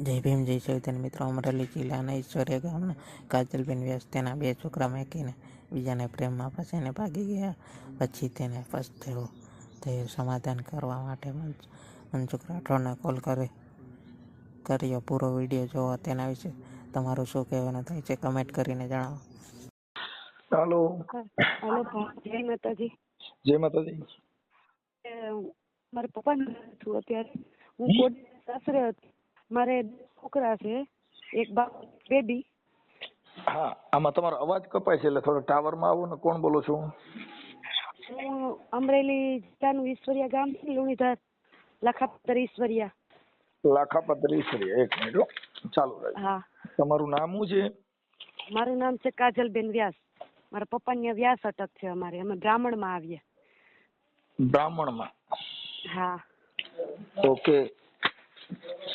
જય ભીમ જય ચૈતન્ય મિત્રો. અમરેલી જિલ્લાના ઈશ્વરીય ગામના કાજલબેન વ્યાસ તેના 2 છોકરા મૂકીને બીજાને પ્રેમમાં ફસાઈને ભાગી ગયા. પછી તેને પછતાવો થયો. સમાધાન કરવા માટે મનસુખ રાઠોડને કોલ કર્યો. પૂરો વિડીયો જોવો. તેના વિશે તમારું શું કહેવાનું થાય છે કમેન્ટ કરીને જણાવો. હાલો હાલો જય માતાજી. જય માતાજી. મારા પપ્પાનું છું અત્યારે. હું કોટ સાસરે હતી. મારે છોકરા છે, એક બાપ બેબી. હા, આમાં તમારો અવાજ કપાય છે એટલે થોડો ટાવરમાં આવો ને. કોણ બોલો છો? હું અમરેલી જિલ્લાનું ઈશ્વરિયા ગામ છે, લુણીધાર, લાખાપતર ઈશ્વરિયા. લાખાપતર ઈશ્વરિયા. એક મિનિટ હો, ચાલુ રાખજો. હા. તમારું નામ શું છે? મારું નામ છે કાજલબેન વ્યાસ. મારા પપ્પાની વ્યાસ અટક છે અમારે. અમે બ્રાહ્મણમાં આવીએ. બ્રાહ્મણમાં? હા. ઓકે.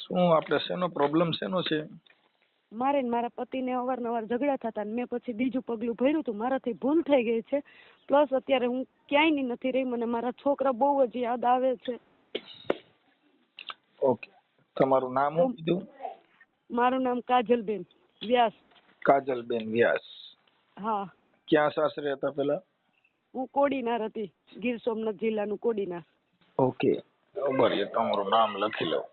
શું આપણે શેનો પ્રોબ્લેમ શેનો છે? મારે ને મારા પતિને અવારનવાર ઝઘડા થતા ને મેં પછી બીજું પગલું ભર્યું હતું. મારાથી ભૂલ થઈ ગઈ છે. પ્લસ અત્યારે હું ક્યાંય નથી રહી. મને મારા છોકરા બહુ જ યાદ આવે છે. ઓકે. તમારું નામ શું કીધું? મારું નામ કાજલબેન વ્યાસ. કાજલબેન વ્યાસ. હા. ક્યાં સાસરે હતા પેલા? હું કોડીનાર હતી, ગીર સોમનાથ જિલ્લાનું કોડીનાર. ઓકે, બરાબર. તમારું નામ લખી લઉં.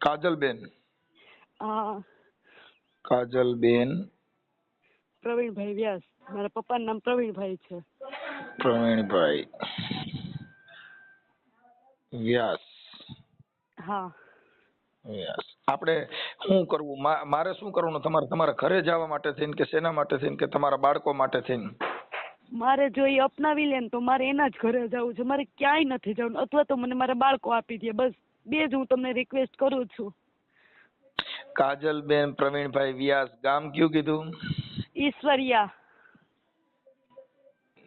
કાજલબેન. હા. કાજલબેન પ્રવીણભાઈ વ્યાસ. મારા પપ્પાનું નામ પ્રવીણભાઈ છે. પ્રવીણભાઈ વ્યાસ. હા. વ્યાસ. આપણે શું કરવું? મારે શું કરવાનું? તમારા ઘરે જવા માટે થઈને કે શેના માટે થઈને કે તમારા બાળકો માટે થઈને? મારે જો એ અપનાવી લે ને તો મારે એના જ ઘરે જવું છે. મારે ક્યાંય નથી જવું. અથવા તો મને મારા બાળકો આપી દે. બસ બે જ હું તમને રિક્વેસ્ટ કરું છું. કાજલબેન પ્રવીણભાઈ વ્યાસ. ગામ કયું કીધું? ઈશ્વરિયા.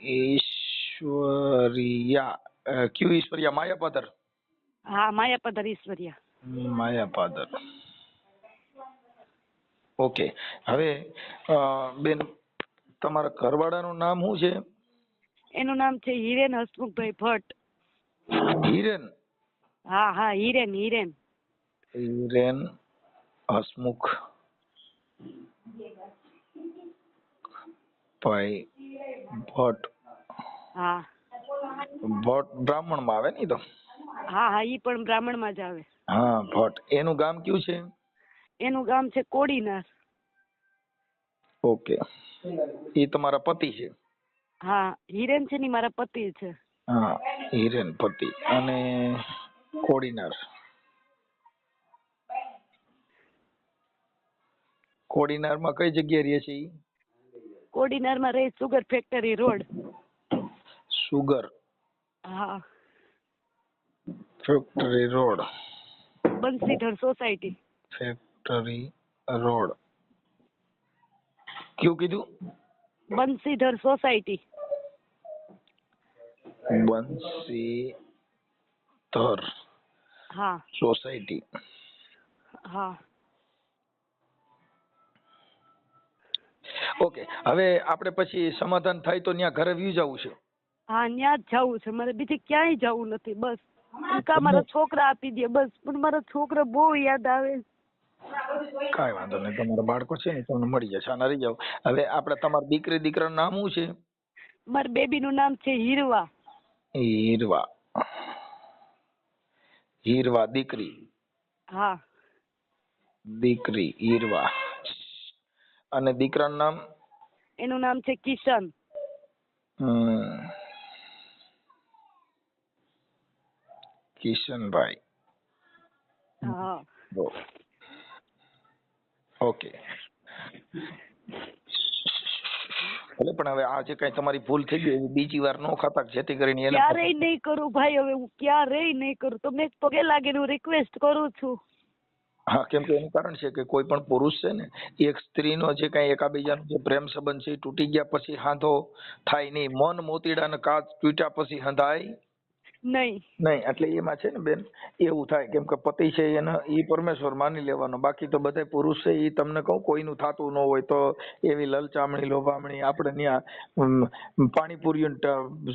ઈશ્વરિયા. કયું ઈશ્વરિયા? માયાપાદર? હા, માયાપદર ઈશ્વરિયા. માયાપાદર. ઓકે. હવે બેન, તમારા ઘરવાળાનું નામ શું છે? એનું નામ છે હિરેન હસમુખભાઈ ભટ્ટ. હિરેન? હા હા, હિરેન. હિરેન હસમુખ ભાઈ ભટ્ટ. હા. ભટ્ટ બ્રાહ્મણ માં આવે ને? તો હા હા, ઈ પણ બ્રાહ્મણ માં જ આવે. હા, ભટ્ટ. એનું ગામ કયું છે? એનું ગામ છે કોડીનાર. ઓકે. એ તમારા પતિ છે? હા, હિરેન છે ને મારા પતિ છે. હા, હિરેન પતિ. અને કોડીનાર. કોડીનાર માં કઈ જગ્યાએ રહે છે? કોડીનાર માં રહે, સુગર ફેક્ટરી રોડ. સુગર હા. Factory road. Bansidhar society. Factory road. કયું કીધું? બંસીધર સોસાયટી. બંસીધર હા. સોસાયટી. હા. ઓકે. હવે આપણે પછી સમાધાન થાય તો ત્યાં ઘરે વ્યુ જવું છે? હા, ત્યાં જ જવું છે મારે. બીજે ક્યાંય જવું નથી. બસ કા મારા છોકરા આપી દે બસ. પણ મારા છોકરા બહુ યાદ આવે. કાંઈ વાંધો નહીં. તમારા બાળકો છે ને તમને મળી જશે. આના રહી જાવ. હવે આપણે તમારી દીકરી દીકરાનું નામ શું છે? મારા બેબી નું નામ છે હીરવા. હીરવા. હીરવા દીકરી. હા. દીકરી હીરવા. અને દીકરાનું નામ? એનું નામ છે કિશન. કિશનભાઈ. હા. ઓકે. ભલે, પણ હવે આ જે કઈ તમારી ભૂલ થઈ ગઈ બીજી વાર ન ખાતા, જેથી કરીને એને ક્યારેય નહીં કરું ભાઈ. હવે હું ક્યારેય નહીં કરું. તમને પગે લાગીને હું રિક્વેસ્ટ કરું છું. હા, કેમ કે એનું કારણ છે કે કોઈ પણ પુરુષ છે ને, એક સ્ત્રીનો જે કઈ એકાબીજાનો જે પ્રેમ સંબંધ છે તૂટી ગયા પછી હાંધો થાય નહીં. મન મોતીડાને કાચ તૂટ્યા પછી હંધાય નહીં. એટલે એમાં છે ને બેન એવું થાય, કેમ કે પતિ છે એને ઈ પરમેશ્વર માની લેવાનો. બાકી તો બધા પુરુષ છે ઈ તમને કહું કોઈનું થાતું ન હોય તો એવી લલચામણી લોભામણી આપણે ત્યાં પાણીપુરી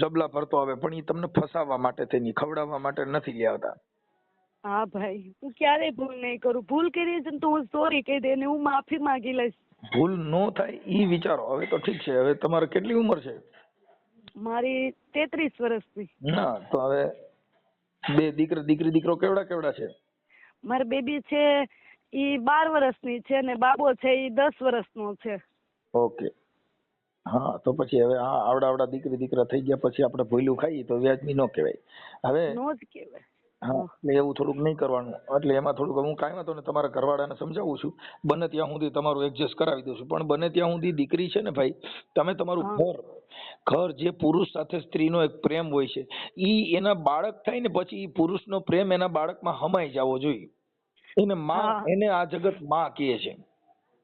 જબલા ભરતો આવે પણ ઈ તમને ફસાવવા માટે થઈને, ખવડાવવા માટે નથી લેતા. હા ભાઈ, હું ક્યારેય ભૂલ નહીં કરું. ભૂલ કરી છે ને તો હું સોરી કહી દે ને હું માફી માંગી લઈશ. ભૂલ નો થાય ઈ વિચારો. હવે તો ઠીક છે, હવે તમારે કેટલી ઉંમર છે? મારી 33 વર્ષની. ના તો હવે બે દીકરો કેવડા છે? મારી બેબી છે ઈ 12 વર્ષની છે ને બાબો છે ઈ 10 વર્ષનો છે. ઓકે. હા તો પછી હવે આવડા દીકરા થઈ ગયા પછી આપણે ભૂલું ખાઈએ તો વ્યાજબી ન કહેવાય. હવે નો જ કહેવાય. હા એટલે એવું થોડુંક નહીં કરવાનું. એટલે એમાં થોડુંક હું કાંઈ વાંધો ને તમારા ઘરવાળાને સમજાવું છું, બને ત્યાં સુધી તમારું એડજસ્ટ કરાવી દઉં છું. પણ બને ત્યાં સુધી દીકરી છે ને ભાઈ, તમે તમારું ઘર જે પુરુષ સાથે સ્ત્રીનો એક પ્રેમ હોય છે ઈ એના બાળક થાય ને પછી ઈ પુરુષનો પ્રેમ એના બાળકમાં હમાઈ જવો જોઈએ. એને માં, એને આ જગત માં કહે છે.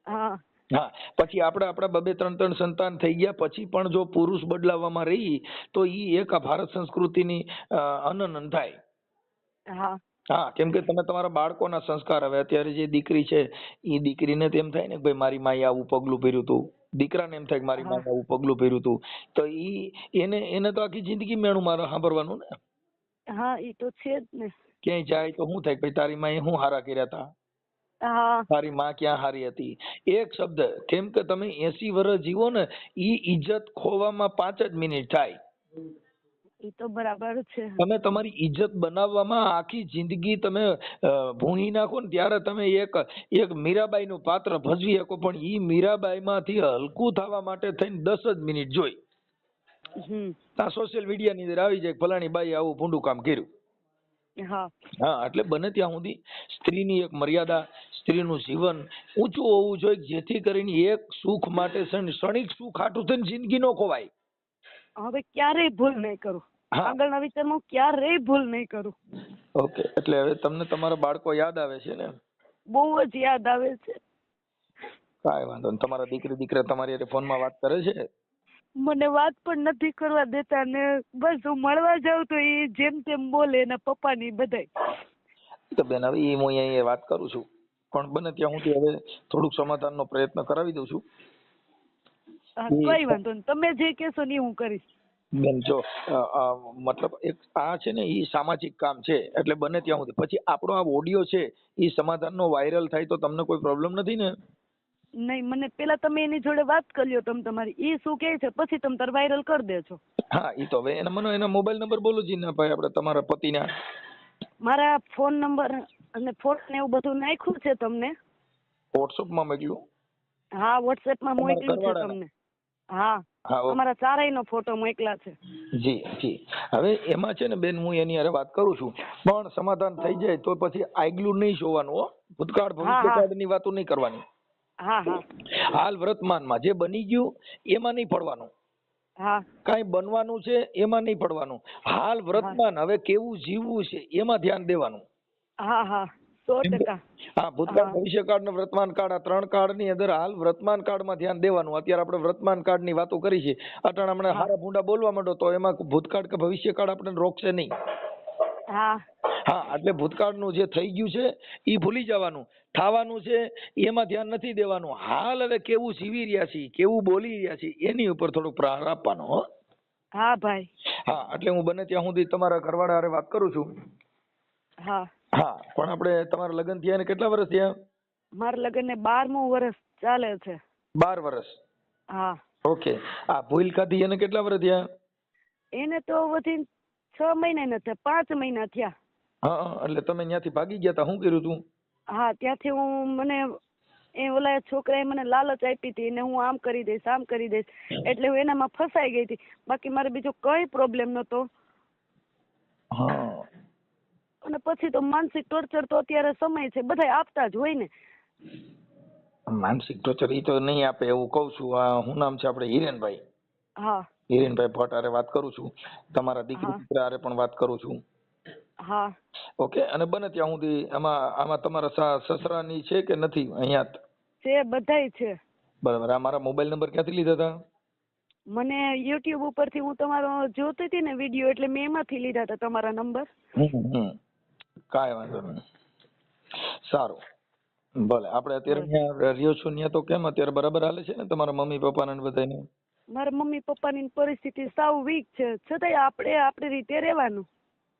હા હા પછી આપણા 2-3 સંતાન થઈ ગયા પછી પણ જો પુરુષ બદલાવવામાં રહી તો ઈ એક આ ભારત સંસ્કૃતિની હનન થાય. હા હા કેમ કે તમે તમારા બાળકોના સંસ્કાર, હવે અત્યારે જે દીકરી છે એ દીકરીને તેમ થાય ને ભાઈ મારી માએ આવું પગલું ભર્યું હતું, દીકરાને એમ થાય કે મારી માએ આવું પગલું ભર્યું હતું, તો એને તો આખી જિંદગી મેણું મારે સાંભળવાનું ને. હા ઈ તો છે જ ને. ક્યાંય જાય તો શું થાય, ભાઈ તારી માએ શું હારા કર્યા હતા, હા તારી માં ક્યાં હારી હતી. એક શબ્દ, કેમ કે તમે 80 વર્ષ જીવો ને ઈ ઇજ્જત ખોવામાં 5 જ મિનિટ થાય. ઈ તો બરાબર છે. તમે તમારી ઇજ્જત બનાવવામાં આખી જિંદગી તમે ભૂણી નાખો ને ત્યારે તમે એક મીરાબાઈ નું પાત્ર ભજવી શકો, પણ ઈ મીરાબાઈ માંથી હલકું થવા માટે થઈને 10 જ મિનિટ જોઈ. આ સોશિયલ મીડિયા ની અંદર આવી જાય ફલાણી બાઈ આવું ભૂંડું કામ કર્યું. હા એટલે બને ત્યાં સુધી સ્ત્રીની એક મર્યાદા, સ્ત્રીનું જીવન ઊંચું હોવું જોઈએ જેથી કરીને એક સુખ માટે ક્ષણિક સુખ હાટું થઈને જિંદગી નો ખોવાય. હવે ક્યારેય ભૂલ નહીં કરું. આગળના વિચારમાં ક્યારેય ભૂલ નહીં કરું. ઓકે એટલે હવે તમને તમારા બાળકો યાદ આવે છે ને? બહુ જ યાદ આવે છે. કાંઈ વાંધો નહીં. તમારા દીકરા તમારી હારે ફોનમાં વાત કરે છે? મને વાત પણ નથી કરવા દેતા ને બસ હું મળવા જાઉં તો એ જેમ તેમ બોલે એના પપ્પાની બધાય. તો બેન હવે હું અહીંયા વાત કરું છું પણ બને ત્યાં સુધી હવે થોડુંક સમાધાનનો પ્રયત્ન કરાવી દઉં છું. કઈ વાંધો નહીં, તમે જે કહેશો ને હું કરીશ. બેન જો મતલબ એક આ છે ને એ સામાજિક કામ છે એટલે બને ત્યાં સુધી પછી આપણો આ ઓડિયો છે એ સમાધાનનો વાયરલ થાય તો તમને કોઈ પ્રોબ્લેમ નથી ને? નહીં, મને પેલા તમે એની જોડે વાત કરી લ્યો તમે તમારી, ઈ શું કહે છે પછી તમે તાર વાયરલ કરી દેજો. હા ઈ તો હવે એના મોબાઈલ નંબર બોલો જી ને ભાઈ આપણે તમારા પતિના. મારા ફોન નંબર અને ફોટો ને એવું બધું નાખ્યું છે તમને. વોટ્સઅપમાં મોકલ્યું? હા વોટ્સએપમાં મોકલ્યું છે તમને. હા અમારા ચારેયનો ફોટો મોકલા છે. જી હવે એમાં છે ને બેન હું એની હારે વાત કરું છું પણ સમાધાન થઈ જાય તો પછી આગલું નહીં જોવાનું હો. ભૂતકાળ ભવિષ્યકાળની વાતો નહીં કરવાની. હાલ વર્તમાનમાં જે બની ગયું એમાં નહીં પડવાનું. કાંઈ બનવાનું છે એમાં નહીં પડવાનું. હાલ વર્તમાન હવે કેવું જીવવું છે એમાં ધ્યાન દેવાનું. 100%. હા ભૂતકાળ ભવિષ્યકાળ ને વર્તમાન કાળ આ 3 કાળની અંદર હાલ વર્તમાન કાળમાં ધ્યાન દેવાનું. અત્યારે આપણે વર્તમાન કાળની વાતો કરી છે, અટાણે હમણાં હારા ભૂંડા બોલવા માંડો તો એમાં ભૂતકાળ કે ભવિષ્યકાળ આપણને રોકશે નહીં. હા એટલે ભૂતકાળનું જે થઈ ગયું છે એ ભૂલી જવાનું. થવાનું છે એમાં ધ્યાન નથી દેવાનું. હાલ હવે કેવું જીવી રહ્યા છીએ, કેવું બોલી રહ્યા છીએ એની ઉપર થોડુંક પ્રહાર આપવાનો. હા ભાઈ. હા એટલે હું બને ત્યાં સુધી તમારા ઘરવાળા હારે વાત કરું છું. હા પણ આપણે તમારા લગ્ન થયા ને કેટલા વર્ષ થયા? મારા લગ્ન ને 12મું વર્ષ ચાલે છે. 12 વર્ષ? હા ઓકે. આ ભૂલ ખાધી એને કેટલા વર્ષ થયા? એને તો વધી 6 મહિના નથી, 5 મહિના થયા. હા એટલે તમે ત્યાંથી ભાગી ગયા તા, શું કર્યું તું? હા ત્યાંથી મને ઓલા છોકરાએ મને લાલચ આપી હતી ને હું આમ કરી દઈશ આમ કરી દઈશ એટલે હું એનામાં ફસાઈ ગઈ હતી. બાકી મારે બીજો કઈ પ્રોબ્લેમ નતો. અને પછી તો માનસિક ટોર્ચર તો અત્યારે સમય છે બધા આપતા જ હોય ને. માનસિક ટોર્ચર ઈ તો નહીં આપે એવું કઉ છું. શું નામ છે આપણે? હિરેનભાઈ. હિરેનભાઈ ભટ્ટ હારે વાત કરું છું. તમારા દીકરા હારે પણ વાત કરું છું. ઓકે. અને બને ત્યાં સુધી આમાં તમારા સસરાની છે કે નથી? અહીંયા છે, બધાય છે. બરાબર. આ મારા મોબાઈલ નંબર ક્યાંથી લીધા હતા? મને યુટ્યુબ ઉપરથી હું તમારો જોતી હતી ને વિડીયો એટલે મેં એમાંથી લીધા હતા તમારા નંબર. કાંઈ વાંધો નહીં. સારું ભલે. આપણે અત્યારે અહીંયા રહ્યો છો ત્યાં તો કેમ અત્યારે બરાબર હાલે છે ને તમારા મમ્મી પપ્પાને બધાને? મારા મમ્મી પપ્પાની પરિસ્થિતિ સાવ વીક છે છતાંય આપણે આપણી રીતે રહેવાનું.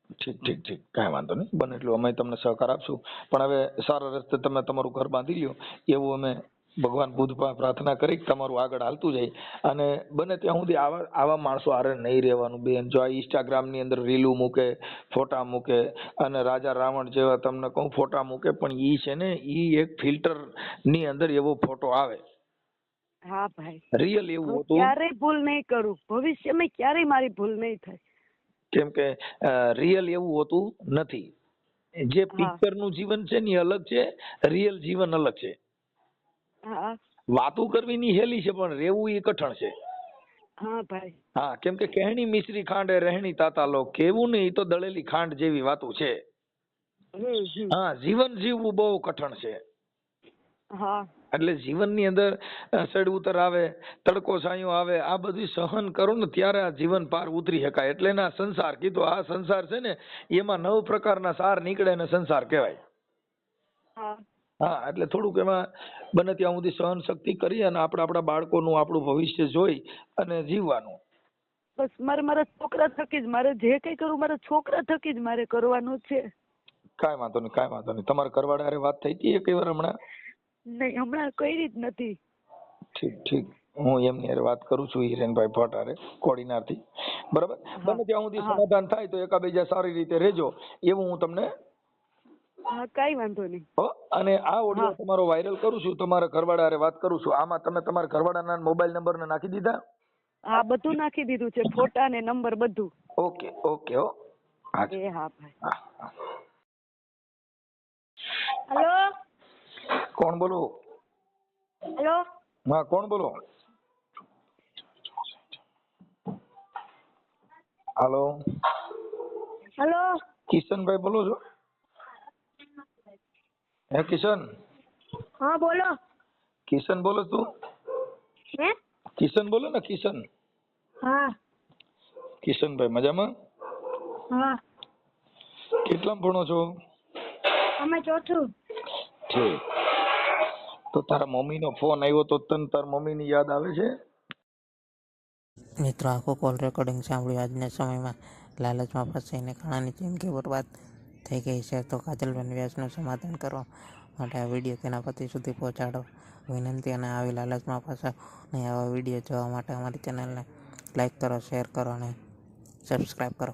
ઠીક કાંઈ વાંધો નહીં, બને એટલું અમે તમને સહકાર આપશું. પણ હવે સારા રસ્તે તમે તમારું ઘર બાંધી લ્યો એવું અમે ભગવાન બુદ્ધ પાસે પ્રાર્થના કરી કે તમારું આગળ હાલતું જાય. અને બને ત્યાં સુધી આવા માણસો હારે નહીં રહેવાનું બેન. જો આ ઇન્સ્ટાગ્રામ ની અંદર રીલું મૂકે, ફોટા મૂકે અને રાજા રાવણ જેવા તમને કહું ફોટા મૂકે, પણ ઈ છે ને ઈ એક ફિલ્ટર ની અંદર એવો ફોટો આવે. હા ભાઈ, રિયલ એવું હું હતું. ક્યારેય ભૂલ નહીં કરું, ભવિષ્યમાં ક્યારેય મારી ભૂલ નહીં થાય. કેમ કે રિયલ એવું હોતું નથી. જે હા. પિક્ચર નું જીવન છે ને એ અલગ છે, રિયલ જીવન અલગ છે. હા વાતું કરવી ની હેલી છે પણ રહેવું એ કઠણ છે. હા ભાઈ. હા, કેમ કે કહેણી મિશ્રી ખાંડે રહેણી તાતા લો, કેવું ને એ તો દળેલી ખાંડ જેવી વાતું છે. હા, જીવન જીવવું બહુ કઠણ છે. હા. એટલે જીવનની અંદર ચડ ઉતર આવે, તડકો છાંયો આવે, આ બધું સહન કરો ને ત્યારે આ જીવન પાર ઉતરી શકાય. એટલે ના સંસાર કીધું. આ સંસાર છે ને એમાં 9 પ્રકારના સાર નીકળે ને સંસાર કહેવાય. હા. હા, એટલે થોડુંક એમાં બને ત્યાં સુધી સહન શક્તિ કરી અને આપણા બાળકોનું આપણું ભવિષ્ય જોઈ અને જીવવાનું. બસ મારા છોકરા થકી જ, મારે જે કઈ કરું મારા છોકરા થકી જ મારે કરવાનું છે. કાંઈ વાંધો નહીં. તમારા ઘરવાળા હારે વાત થઈ હતી એક વાર હમણાં? નહીં, હમણાં કરી જ નથી. ઠીક. હું એમની હારે વાત કરું છું, હિરેનભાઈ ભટ્ટ હારે, કોડીનાર થી. બરાબર, બને ત્યાં સુધી સમાધાન થાય તો એકાબીજા સારી રીતે રહેજો એવું હું તમને. હા, કઈ વાંધો નહીં. અને આ ઓડિયો તમારો વાયરલ કરું છું, તમારા ઘરવાળા હારે વાત કરું છું. આમાં તમે તમારા ઘરવાળાના મોબાઈલ નંબર ને નાખી દીધા? હા, બધું નાખી દીધું છે, ફોટા ને નંબર બધું. ઓકે. હો. હા ભાઈ. હેલો. કોણ બોલો? હેલો. હા, કોણ બોલો? હાલો. હેલો. કિશનભાઈ બોલો છો? હે કિશન? હા બોલો. કિશન બોલો તું? હે? કિશન બોલો ને, કિશન. હા. કિશનભાઈ મજામાં? હા. કેટલામાં ભણો છો? અમે ચોથું. ઠીક. તો તારા મમ્મીનો ફોન આવ્યો તો તને તાર મમ્મીની યાદ આવે છે? મિત્રો, આખું કોલ રેકોર્ડિંગ સાંભળ્યું. આજના સમયમાં લાલચમાં ફસાઈને ઘણાની જિંદગી બરબાદ થઈ ગઈ છે. તો કાજલબેન વ્યાસનું સમાધાન કરવા માટે આ વિડીયો તેના પતિ સુધી પહોંચાડો વિનંતી. અને આવી લાલચમાં ફસાવ અને આવા વિડીયો જોવા માટે અમારી ચેનલને લાઈક કરો, શેર કરો અને સબસ્ક્રાઈબ કરો.